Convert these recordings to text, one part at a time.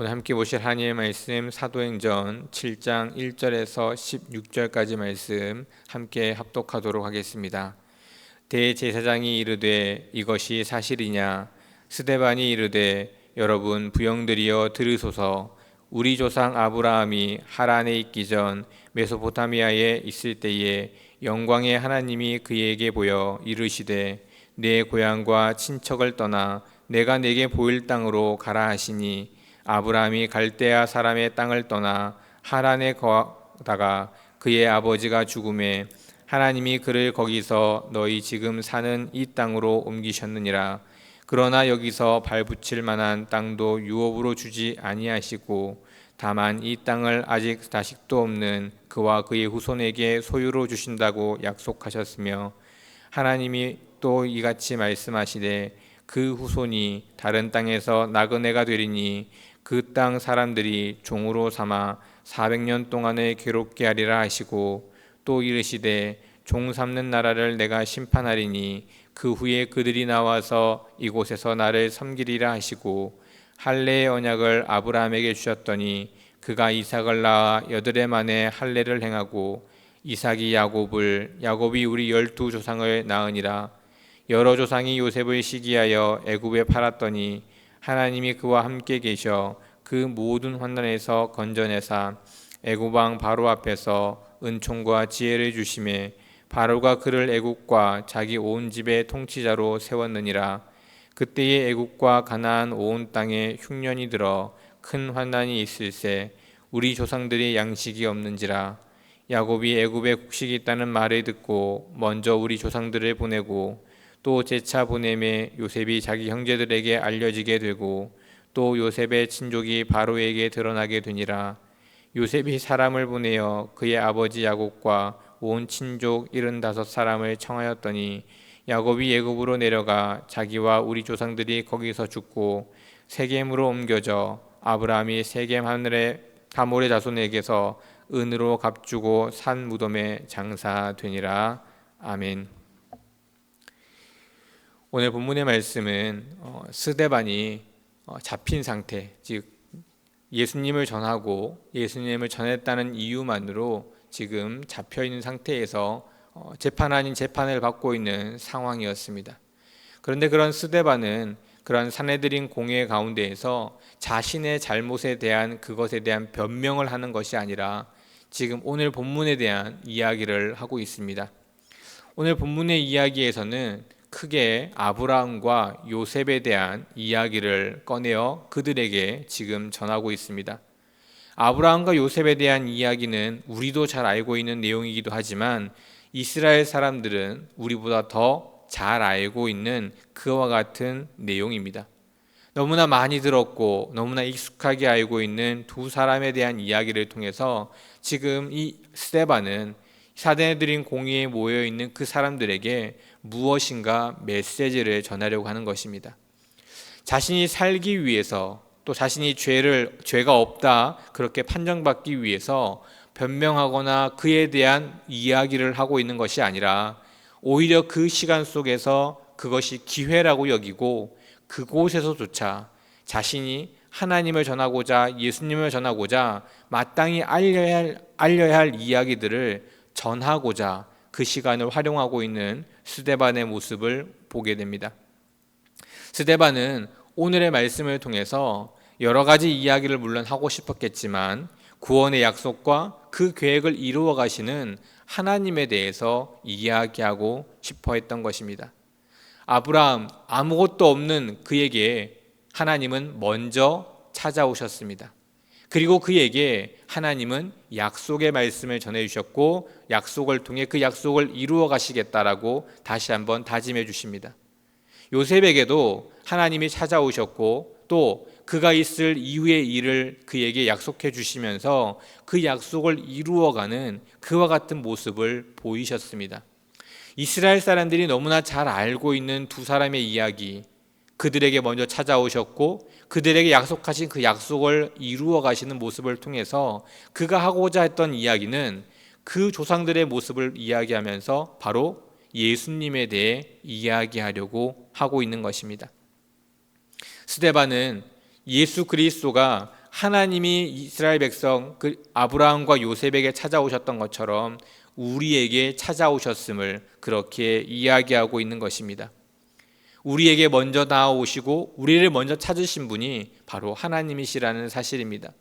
오늘 함께 보실 하나님의 말씀 사도행전 7장 1절에서 16절까지 말씀 함께 합독하도록 하겠습니다. 대제사장이 이르되 이것이 사실이냐? 스데반이 이르되 여러분 부영들이여 들으소서. 우리 조상 아브라함이 하란에 있기 전 메소포타미아에 있을 때에 영광의 하나님이 그에게 보여 이르시되 내 고향과 친척을 떠나 내가 내게 보일 땅으로 가라 하시니 아브라함이 갈대아 사람의 땅을 떠나 하란에 거하다가 그의 아버지가 죽음에 하나님이 그를 거기서 너희 지금 사는 이 땅으로 옮기셨느니라. 그러나 여기서 발붙일 만한 땅도 유업으로 주지 아니하시고 다만 이 땅을 아직 자식도 없는 그와 그의 후손에게 소유로 주신다고 약속하셨으며 하나님이 또 이같이 말씀하시되 그 후손이 다른 땅에서 나그네가 되리니 그 땅 사람들이 종으로 삼아 400년 동안을 괴롭게 하리라 하시고 또 이르시되 종 삼는 나라를 내가 심판하리니 그 후에 그들이 나와서 이곳에서 나를 섬기리라 하시고 할례의 언약을 아브라함에게 주셨더니 그가 이삭을 낳아 8해 만에 할례를 행하고 이삭이 야곱을 야곱이 우리 12조상을 낳으니라. 여러 조상이 요셉을 시기하여 애굽에 팔았더니 하나님이 그와 함께 계셔 그 모든 환난에서 건져내사 애굽 왕 바로 앞에서 은총과 지혜를 주심에 바로가 그를 애굽과 자기 온 집의 통치자로 세웠느니라. 그때에 애굽과 가나안 온 땅에 흉년이 들어 큰 환난이 있을세 우리 조상들이 양식이 없는지라. 야곱이 애굽에 곡식이 있다는 말을 듣고 먼저 우리 조상들을 보내고 또 재차 보냄에 요셉이 자기 형제들에게 알려지게 되고 또 요셉의 친족이 바로에게 드러나게 되니라. 요셉이 사람을 보내어 그의 아버지 야곱과 온 친족 75사람을 청하였더니 야곱이 애굽으로 내려가 자기와 우리 조상들이 거기서 죽고 세겜으로 옮겨져 아브라함이 세겜 하늘의 가몰의 자손에게서 은으로 값주고 산 무덤에 장사되니라. 아멘. 오늘 본문의 말씀은 스데반이 잡힌 상태, 즉 예수님을 전하고 예수님을 전했다는 이유만으로 지금 잡혀있는 상태에서 재판 아닌 재판을 받고 있는 상황이었습니다. 그런데 그런 스데반은 그런 사내들인 공회 가운데에서 자신의 잘못에 대한 그것에 대한 변명을 하는 것이 아니라 지금 오늘 본문에 대한 이야기를 하고 있습니다. 오늘 본문의 이야기에서는 크게 아브라함과 요셉에 대한 이야기를 꺼내어 그들에게 지금 전하고 있습니다. 아브라함과 요셉에 대한 이야기는 우리도 잘 알고 있는 내용이기도 하지만 이스라엘 사람들은 우리보다 더 잘 알고 있는 그와 같은 내용입니다. 너무나 많이 들었고 너무나 익숙하게 알고 있는 두 사람에 대한 이야기를 통해서 지금 이 스데반은 사내들인 공회에 모여있는 그 사람들에게 무엇인가 메시지를 전하려고 하는 것입니다. 자신이 살기 위해서 또 자신이 죄가 없다 그렇게 판정받기 위해서 변명하거나 그에 대한 이야기를 하고 있는 것이 아니라 오히려 그 시간 속에서 그것이 기회라고 여기고 그곳에서조차 자신이 하나님을 전하고자 예수님을 전하고자 마땅히 알려야 할 이야기들을 전하고자 그 시간을 활용하고 있는 스데반의 모습을 보게 됩니다. 스데반은 오늘의 말씀을 통해서 여러 가지 이야기를 물론 하고 싶었겠지만 구원의 약속과 그 계획을 이루어 가시는 하나님에 대해서 이야기하고 싶어 했던 것입니다. 아브라함 아무것도 없는 그에게 하나님은 먼저 찾아오셨습니다. 그리고 그에게 하나님은 약속의 말씀을 전해주셨고 약속을 통해 그 약속을 이루어 가시겠다라고 다시 한번 다짐해 주십니다. 요셉에게도 하나님이 찾아오셨고 또 그가 있을 이후의 일을 그에게 약속해 주시면서 그 약속을 이루어가는 그와 같은 모습을 보이셨습니다. 이스라엘 사람들이 너무나 잘 알고 있는 두 사람의 이야기, 그들에게 먼저 찾아오셨고 그들에게 약속하신 그 약속을 이루어 가시는 모습을 통해서 그가 하고자 했던 이야기는 그 조상들의 모습을 이야기하면서 바로 예수님에 대해 이야기하려고 하고 있는 것입니다. 스데반은 예수 그리스도가 하나님이 이스라엘 백성 그 아브라함과 요셉에게 찾아오셨던 것처럼 우리에게 찾아오셨음을 그렇게 이야기하고 있는 것입니다. 우리에게 먼저 나아오시고 우리를 먼저 찾으신 분이 바로 하나님이시라는 사실입니다.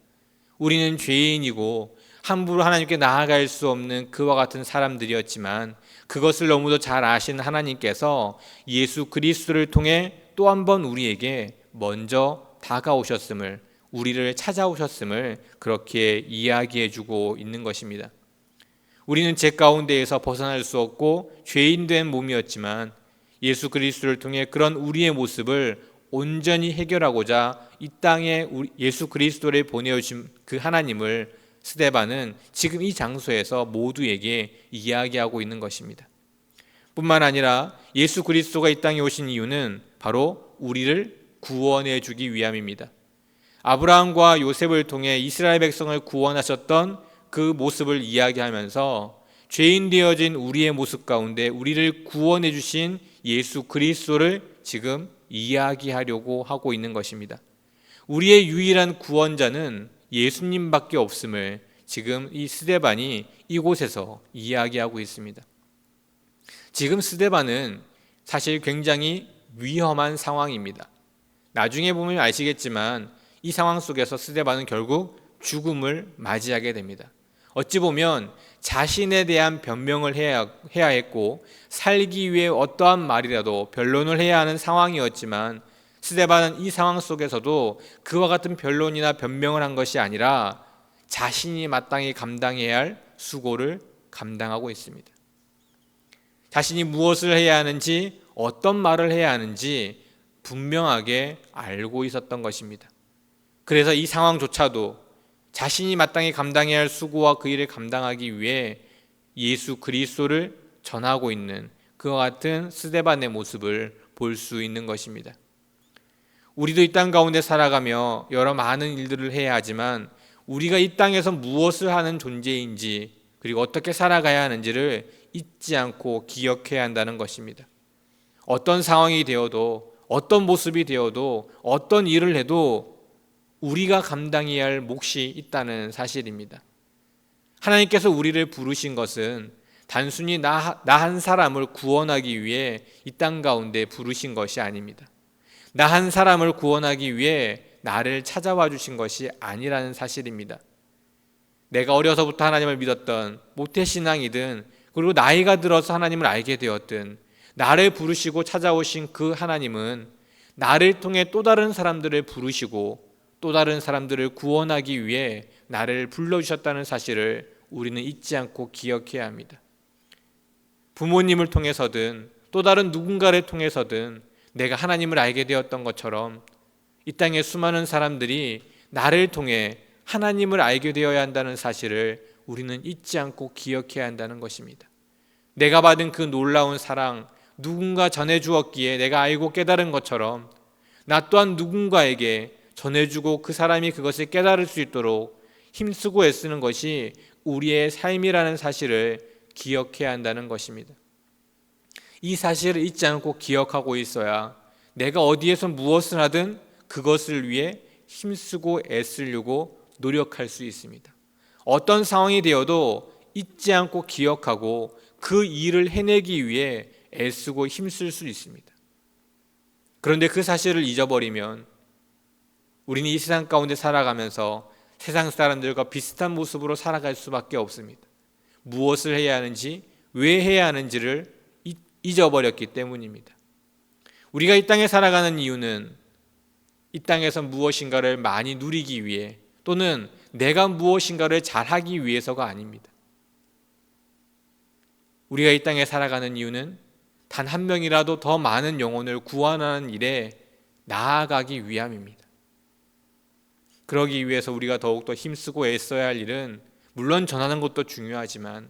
우리는 죄인이고 함부로 하나님께 나아갈 수 없는 그와 같은 사람들이었지만 그것을 너무도 잘 아시는 하나님께서 예수 그리스도를 통해 또 한 번 우리에게 먼저 다가오셨음을, 우리를 찾아오셨음을 그렇게 이야기해 주고 있는 것입니다. 우리는 죄 가운데에서 벗어날 수 없고 죄인된 몸이었지만 예수 그리스도를 통해 그런 우리의 모습을 온전히 해결하고자 이 땅에 예수 그리스도를 보내주신 그 하나님을 스데반은 지금 이 장소에서 모두에게 이야기하고 있는 것입니다. 뿐만 아니라 예수 그리스도가 이 땅에 오신 이유는 바로 우리를 구원해 주기 위함입니다. 아브라함과 요셉을 통해 이스라엘 백성을 구원하셨던 그 모습을 이야기하면서 죄인 되어진 우리의 모습 가운데 우리를 구원해 주신 예수 그리스도를 지금 이야기하려고 하고 있는 것입니다. 우리의 유일한 구원자는 예수님밖에 없음을 지금 이 스데반이 이곳에서 이야기하고 있습니다. 지금 스데반은 사실 굉장히 위험한 상황입니다. 나중에 보면 아시겠지만 이 상황 속에서 스데반은 결국 죽음을 맞이하게 됩니다. 어찌 보면 자신에 대한 변명을 해야 했고 살기 위해 어떠한 말이라도 변론을 해야 하는 상황이었지만 스데반은 이 상황 속에서도 그와 같은 변론이나 변명을 한 것이 아니라 자신이 마땅히 감당해야 할 수고를 감당하고 있습니다. 자신이 무엇을 해야 하는지, 어떤 말을 해야 하는지 분명하게 알고 있었던 것입니다. 그래서 이 상황조차도 자신이 마땅히 감당해야 할 수고와 그 일을 감당하기 위해 예수 그리스도를 전하고 있는 그와 같은 스데반의 모습을 볼 수 있는 것입니다. 우리도 이 땅 가운데 살아가며 여러 많은 일들을 해야 하지만 우리가 이 땅에서 무엇을 하는 존재인지 그리고 어떻게 살아가야 하는지를 잊지 않고 기억해야 한다는 것입니다. 어떤 상황이 되어도 어떤 모습이 되어도 어떤 일을 해도 우리가 감당해야 할 몫이 있다는 사실입니다. 하나님께서 우리를 부르신 것은 단순히 나 한 사람을 구원하기 위해 이 땅 가운데 부르신 것이 아닙니다. 나 한 사람을 구원하기 위해 나를 찾아와 주신 것이 아니라는 사실입니다. 내가 어려서부터 하나님을 믿었던 모태신앙이든 그리고 나이가 들어서 하나님을 알게 되었든 나를 부르시고 찾아오신 그 하나님은 나를 통해 또 다른 사람들을 부르시고 또 다른 사람들을 구원하기 위해 나를 불러주셨다는 사실을 우리는 잊지 않고 기억해야 합니다. 부모님을 통해서든 또 다른 누군가를 통해서든 내가 하나님을 알게 되었던 것처럼 이 땅의 수많은 사람들이 나를 통해 하나님을 알게 되어야 한다는 사실을 우리는 잊지 않고 기억해야 한다는 것입니다. 내가 받은 그 놀라운 사랑, 누군가 전해주었기에 내가 알고 깨달은 것처럼 나 또한 누군가에게 전해주고 그 사람이 그것을 깨달을 수 있도록 힘쓰고 애쓰는 것이 우리의 삶이라는 사실을 기억해야 한다는 것입니다. 이 사실을 잊지 않고 기억하고 있어야 내가 어디에서 무엇을 하든 그것을 위해 힘쓰고 애쓰려고 노력할 수 있습니다. 어떤 상황이 되어도 잊지 않고 기억하고 그 일을 해내기 위해 애쓰고 힘쓸 수 있습니다. 그런데 그 사실을 잊어버리면 우리는 이 세상 가운데 살아가면서 세상 사람들과 비슷한 모습으로 살아갈 수밖에 없습니다. 무엇을 해야 하는지, 왜 해야 하는지를 잊어버렸기 때문입니다. 우리가 이 땅에 살아가는 이유는 이 땅에서 무엇인가를 많이 누리기 위해 또는 내가 무엇인가를 잘하기 위해서가 아닙니다. 우리가 이 땅에 살아가는 이유는 단 한 명이라도 더 많은 영혼을 구원하는 일에 나아가기 위함입니다. 그러기 위해서 우리가 더욱더 힘쓰고 애써야 할 일은 물론 전하는 것도 중요하지만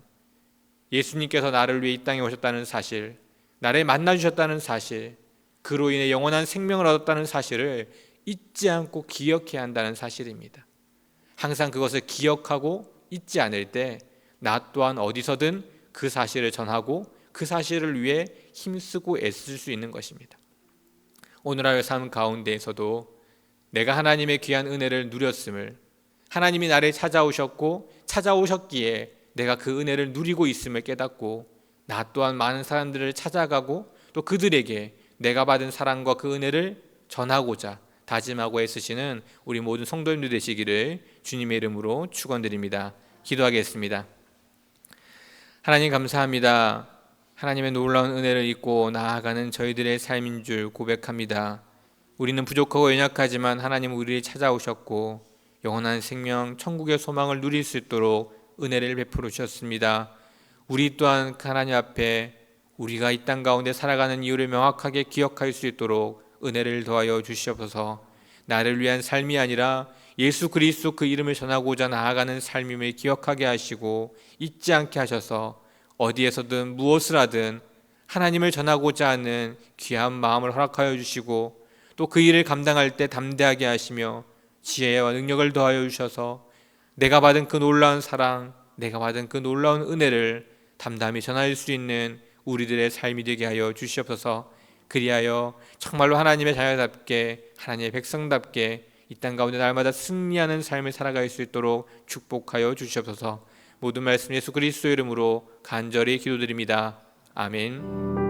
예수님께서 나를 위해 이 땅에 오셨다는 사실, 나를 만나주셨다는 사실, 그로 인해 영원한 생명을 얻었다는 사실을 잊지 않고 기억해야 한다는 사실입니다. 항상 그것을 기억하고 잊지 않을 때 나 또한 어디서든 그 사실을 전하고 그 사실을 위해 힘쓰고 애쓸 수 있는 것입니다. 오늘 하루 삶 가운데에서도 내가 하나님의 귀한 은혜를 누렸음을, 하나님이 나를 찾아오셨고 찾아오셨기에 내가 그 은혜를 누리고 있음을 깨닫고 나 또한 많은 사람들을 찾아가고 또 그들에게 내가 받은 사랑과 그 은혜를 전하고자 다짐하고 애쓰시는 우리 모든 성도님들 되시기를 주님의 이름으로 축원드립니다. 기도하겠습니다. 하나님 감사합니다. 하나님의 놀라운 은혜를 잊고 나아가는 저희들의 삶인 줄 고백합니다. 우리는 부족하고 연약하지만 하나님은 우리를 찾아오셨고 영원한 생명, 천국의 소망을 누릴 수 있도록 은혜를 베풀어 주셨습니다. 우리 또한 하나님 앞에 우리가 이 땅 가운데 살아가는 이유를 명확하게 기억할 수 있도록 은혜를 더하여 주시옵소서. 나를 위한 삶이 아니라 예수 그리스도 그 이름을 전하고자 나아가는 삶임을 기억하게 하시고 잊지 않게 하셔서 어디에서든 무엇을 하든 하나님을 전하고자 하는 귀한 마음을 허락하여 주시고 또 그 일을 감당할 때 담대하게 하시며 지혜와 능력을 더하여 주셔서 내가 받은 그 놀라운 사랑, 내가 받은 그 놀라운 은혜를 담담히 전할 수 있는 우리들의 삶이 되게 하여 주시옵소서. 그리하여 정말로 하나님의 자녀답게, 하나님의 백성답게 이 땅 가운데 날마다 승리하는 삶을 살아갈 수 있도록 축복하여 주시옵소서. 모든 말씀 예수 그리스도의 이름으로 간절히 기도드립니다. 아멘.